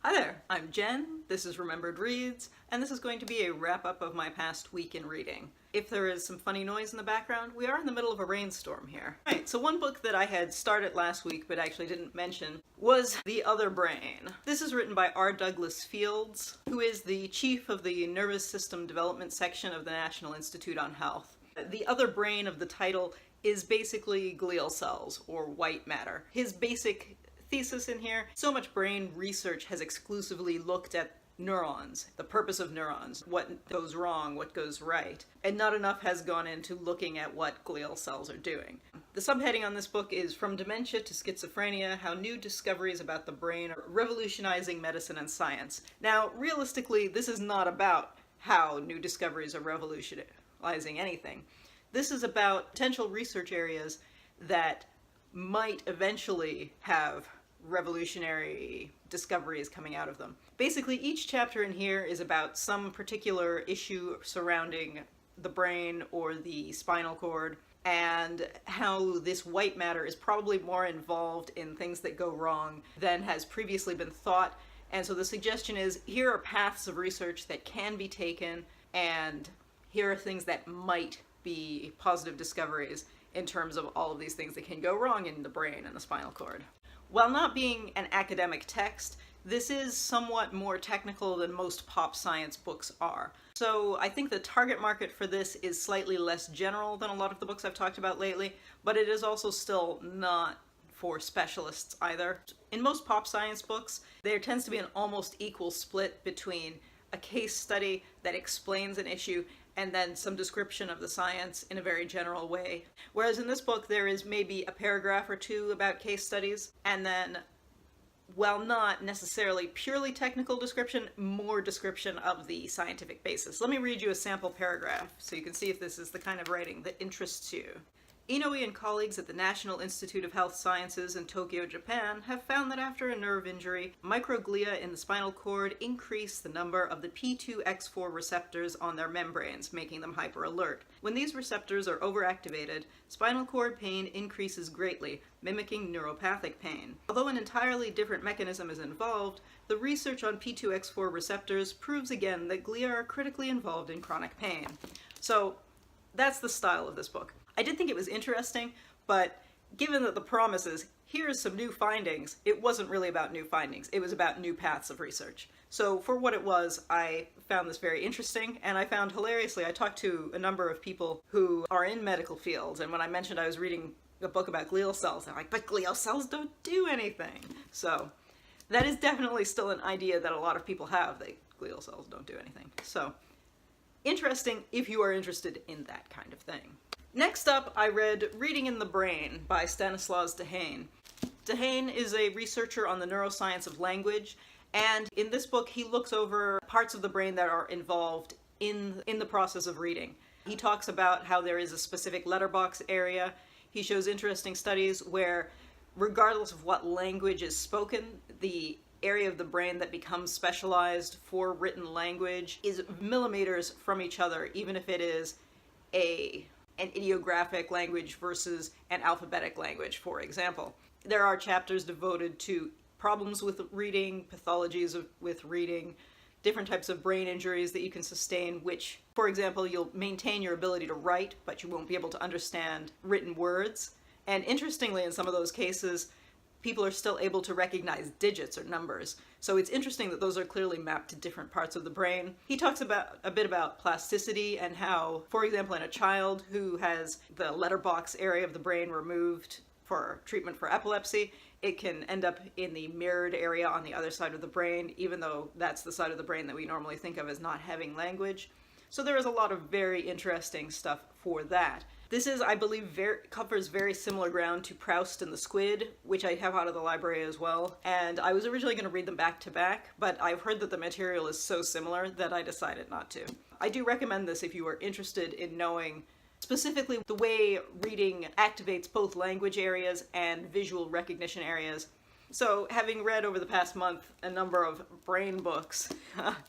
Hi there, I'm Jen, this is Remembered Reads, and this is going to be a wrap-up of my past week in reading. If there is some funny noise in the background, we are in the middle of a rainstorm here. Alright, so one book that I had started last week but actually didn't mention was The Other Brain. This is written by R. Douglas Fields, who is the chief of the Nervous System Development section of the National Institute on Health. The other brain of the title is basically glial cells, or white matter. His basic thesis in here: so much brain research has exclusively looked at neurons, the purpose of neurons, what goes wrong, what goes right, and not enough has gone into looking at what glial cells are doing. The subheading on this book is From Dementia to Schizophrenia: How New Discoveries About the Brain Are Revolutionizing Medicine and Science. Now, realistically, this is not about how new discoveries are revolutionizing anything. This is about potential research areas that might eventually have revolutionary discoveries coming out of them. Basically, each chapter in here is about some particular issue surrounding the brain or the spinal cord, and how this white matter is probably more involved in things that go wrong than has previously been thought. And so the suggestion is, here are paths of research that can be taken, and here are things that might be positive discoveries in terms of all of these things that can go wrong in the brain and the spinal cord. While not being an academic text, this is somewhat more technical than most pop science books are. So I think the target market for this is slightly less general than a lot of the books I've talked about lately, but it is also still not for specialists either. In most pop science books, there tends to be an almost equal split between a case study that explains an issue and then some description of the science in a very general way. Whereas in this book, there is maybe a paragraph or two about case studies, and then, while not necessarily purely technical description, more description of the scientific basis. Let me read you a sample paragraph so you can see if this is the kind of writing that interests you. Inoue and colleagues at the National Institute of Health Sciences in Tokyo, Japan, have found that after a nerve injury, microglia in the spinal cord increase the number of the P2X4 receptors on their membranes, making them hyperalert. When these receptors are overactivated, spinal cord pain increases greatly, mimicking neuropathic pain. Although an entirely different mechanism is involved, the research on P2X4 receptors proves again that glia are critically involved in chronic pain. So that's the style of this book. I did think it was interesting, but given that the promise is, here's some new findings, it wasn't really about new findings. It was about new paths of research. So for what it was, I found this very interesting, and I found hilariously, I talked to a number of people who are in medical fields, and when I mentioned I was reading a book about glial cells, they're like, but glial cells don't do anything. So that is definitely still an idea that a lot of people have, that glial cells don't do anything. So interesting if you are interested in that kind of thing. Next up, I read Reading in the Brain by Stanislas Dehaene. Dehaene is a researcher on the neuroscience of language, and in this book he looks over parts of the brain that are involved in the process of reading. He talks about how there is a specific letterbox area. He shows interesting studies where, regardless of what language is spoken, the area of the brain that becomes specialized for written language is millimeters from each other, even if it is an ideographic language versus an alphabetic language, for example. There are chapters devoted to problems with reading, pathologies with reading, different types of brain injuries that you can sustain, which, for example, you'll maintain your ability to write, but you won't be able to understand written words. And interestingly, in some of those cases, people are still able to recognize digits or numbers. So it's interesting that those are clearly mapped to different parts of the brain. He talks a bit about plasticity and how, for example, in a child who has the letterbox area of the brain removed for treatment for epilepsy, it can end up in the mirrored area on the other side of the brain, even though that's the side of the brain that we normally think of as not having language. So there is a lot of very interesting stuff for that. This is, I believe, covers very similar ground to Proust and the Squid, which I have out of the library as well. And I was originally going to read them back to back, but I've heard that the material is so similar that I decided not to. I do recommend this if you are interested in knowing specifically the way reading activates both language areas and visual recognition areas. So, having read over the past month a number of brain books,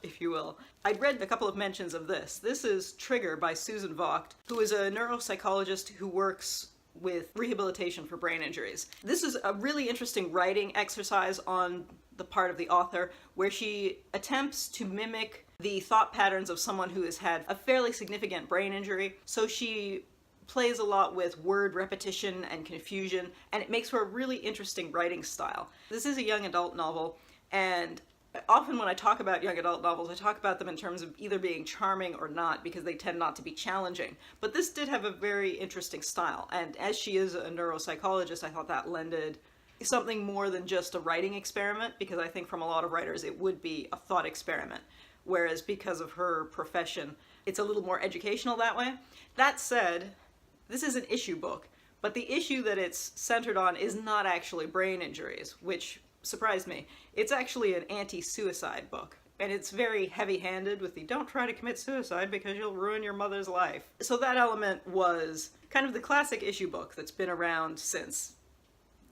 if you will, I'd read a couple of mentions of this. This is Trigger by Susan Vaught, who is a neuropsychologist who works with rehabilitation for brain injuries. This is a really interesting writing exercise on the part of the author where she attempts to mimic the thought patterns of someone who has had a fairly significant brain injury. So she plays a lot with word repetition and confusion, and it makes for a really interesting writing style. This is a young adult novel, and often when I talk about young adult novels, I talk about them in terms of either being charming or not, because they tend not to be challenging. But this did have a very interesting style, and as she is a neuropsychologist, I thought that lended something more than just a writing experiment, because I think from a lot of writers it would be a thought experiment, whereas because of her profession, it's a little more educational that way. That said, this is an issue book, but the issue that it's centered on is not actually brain injuries, which surprised me. It's actually an anti-suicide book, and it's very heavy-handed with the don't try to commit suicide because you'll ruin your mother's life. So that element was kind of the classic issue book that's been around since,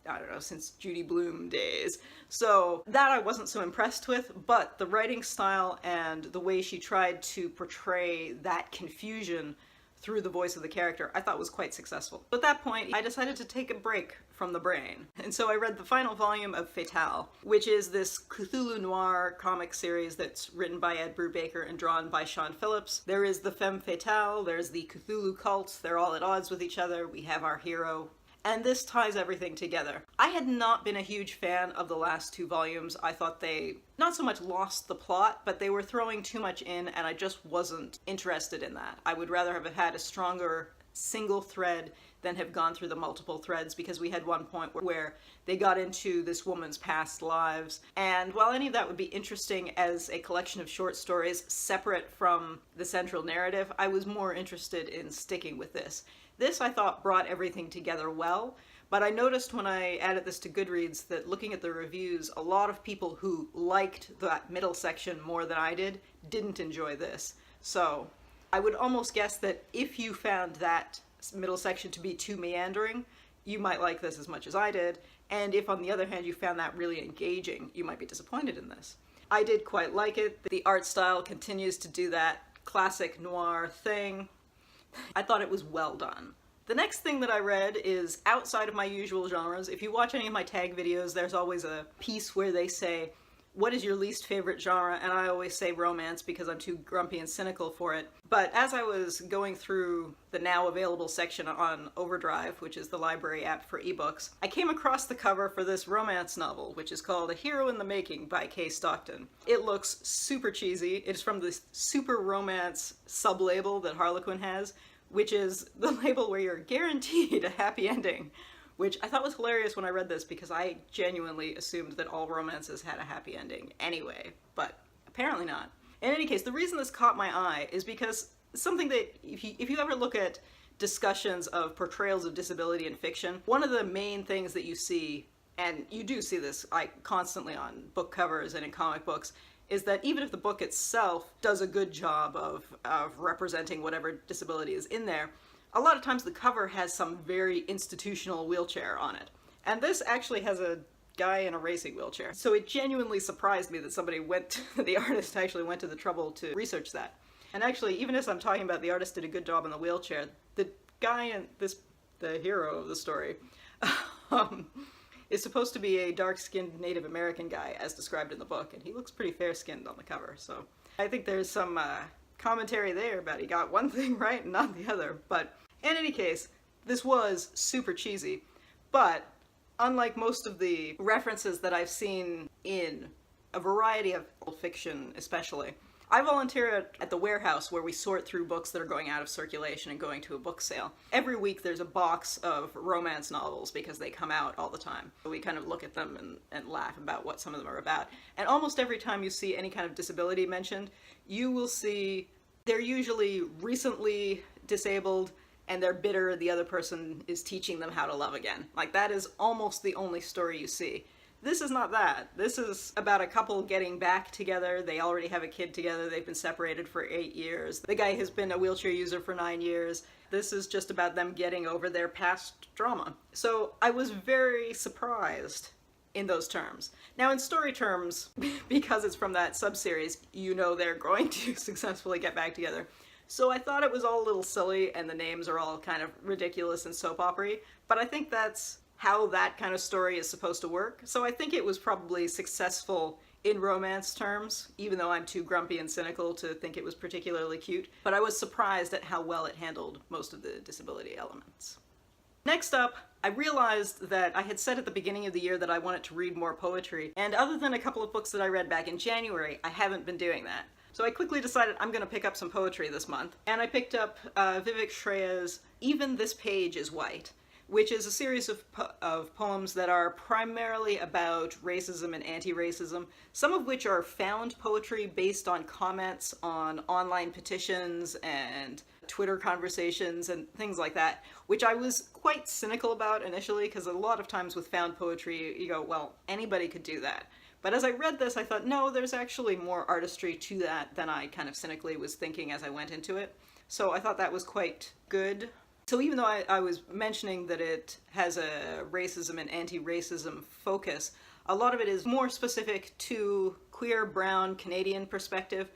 I don't know, since Judy Blume days. So that I wasn't so impressed with, but the writing style and the way she tried to portray that confusion through the voice of the character, I thought was quite successful. At that point, I decided to take a break from the brain. And so I read the final volume of Fatale, which is this Cthulhu noir comic series that's written by Ed Brubaker and drawn by Sean Phillips. There is the femme fatale, there's the Cthulhu cult, they're all at odds with each other, we have our hero, and this ties everything together. I had not been a huge fan of the last two volumes. I thought they not so much lost the plot, but they were throwing too much in, and I just wasn't interested in that. I would rather have had a stronger single thread than have gone through the multiple threads, because we had one point where they got into this woman's past lives, and while any of that would be interesting as a collection of short stories separate from the central narrative, I was more interested in sticking with this. This, I thought, brought everything together well, but I noticed when I added this to Goodreads that looking at the reviews, a lot of people who liked that middle section more than I did didn't enjoy this. So I would almost guess that if you found that middle section to be too meandering, you might like this as much as I did, and if on the other hand you found that really engaging, you might be disappointed in this. I did quite like it. The art style continues to do that classic noir thing. I thought it was well done. The next thing that I read is outside of my usual genres. If you watch any of my tag videos, there's always a piece where they say, what is your least favorite genre? And I always say romance because I'm too grumpy and cynical for it. But as I was going through the now available section on Overdrive, which is the library app for ebooks, I came across the cover for this romance novel, which is called A Hero in the Making by Kay Stockton. It looks super cheesy. It's from this super romance sub-label that Harlequin has, which is the label where you're guaranteed a happy ending, which I thought was hilarious when I read this because I genuinely assumed that all romances had a happy ending anyway, but apparently not. In any case, the reason this caught my eye is because something that, if you ever look at discussions of portrayals of disability in fiction, one of the main things that you see, and you do see this constantly on book covers and in comic books, is that even if the book itself does a good job of representing whatever disability is in there, a lot of times the cover has some very institutional wheelchair on it. And this actually has a guy in a racing wheelchair. So it genuinely surprised me that the artist actually went to the trouble to research that. And actually, even as I'm talking about the artist did a good job in the wheelchair, the guy in the hero of the story, is supposed to be a dark-skinned Native American guy, as described in the book, and he looks pretty fair-skinned on the cover, so I think there's some commentary there about he got one thing right and not the other. But in any case, this was super cheesy, but unlike most of the references that I've seen in a variety of fiction especially, I volunteer at the warehouse where we sort through books that are going out of circulation and going to a book sale. Every week there's a box of romance novels because they come out all the time. We kind of look at them and laugh about what some of them are about. And almost every time you see any kind of disability mentioned, you will see they're usually recently disabled and they're bitter the other person is teaching them how to love again. Like, that is almost the only story you see. This is not that. This is about a couple getting back together. They already have a kid together. They've been separated for 8 years. The guy has been a wheelchair user for 9 years. This is just about them getting over their past drama. So I was very surprised in those terms. Now in story terms, because it's from that sub-series, you know they're going to successfully get back together. So I thought it was all a little silly and the names are all kind of ridiculous and soap opera-y, but I think that's how that kind of story is supposed to work. So I think it was probably successful in romance terms, even though I'm too grumpy and cynical to think it was particularly cute. But I was surprised at how well it handled most of the disability elements. Next up, I realized that I had said at the beginning of the year that I wanted to read more poetry, and other than a couple of books that I read back in January, I haven't been doing that. So I quickly decided I'm going to pick up some poetry this month, and I picked up Vivek Shraya's Even This Page is White, which is a series of poems that are primarily about racism and anti-racism, some of which are found poetry based on comments on online petitions and Twitter conversations and things like that, which I was quite cynical about initially, because a lot of times with found poetry, you go, well, anybody could do that. But as I read this, I thought, no, there's actually more artistry to that than I kind of cynically was thinking as I went into it. So I thought that was quite good. So even though I was mentioning that it has a racism and anti-racism focus, a lot of it is more specific to queer, brown, Canadian perspective,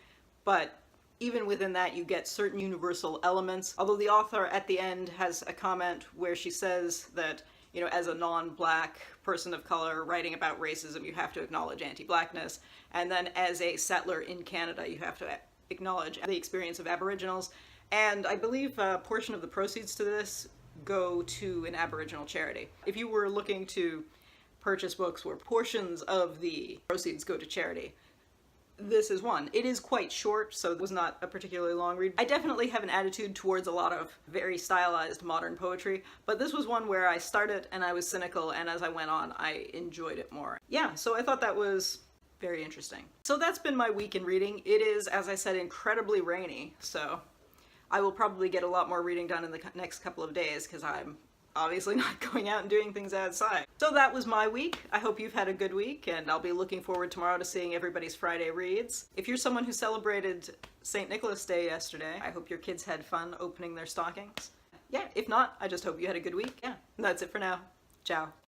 but even within that you get certain universal elements. Although the author at the end has a comment where she says that, you know, as a non-black person of color writing about racism, you have to acknowledge anti-blackness, and then as a settler in Canada, you have to acknowledge the experience of Aboriginals. And I believe a portion of the proceeds to this go to an Aboriginal charity. If you were looking to purchase books where portions of the proceeds go to charity, this is one. It is quite short, so it was not a particularly long read. I definitely have an attitude towards a lot of very stylized modern poetry, but this was one where I started and I was cynical, and as I went on, I enjoyed it more. Yeah, so I thought that was very interesting. So that's been my week in reading. It is, as I said, incredibly rainy, so I will probably get a lot more reading done in the next couple of days because I'm obviously not going out and doing things outside. So that was my week. I hope you've had a good week, and I'll be looking forward tomorrow to seeing everybody's Friday reads. If you're someone who celebrated St. Nicholas Day yesterday, I hope your kids had fun opening their stockings. Yeah, if not, I just hope you had a good week. Yeah, that's it for now. Ciao.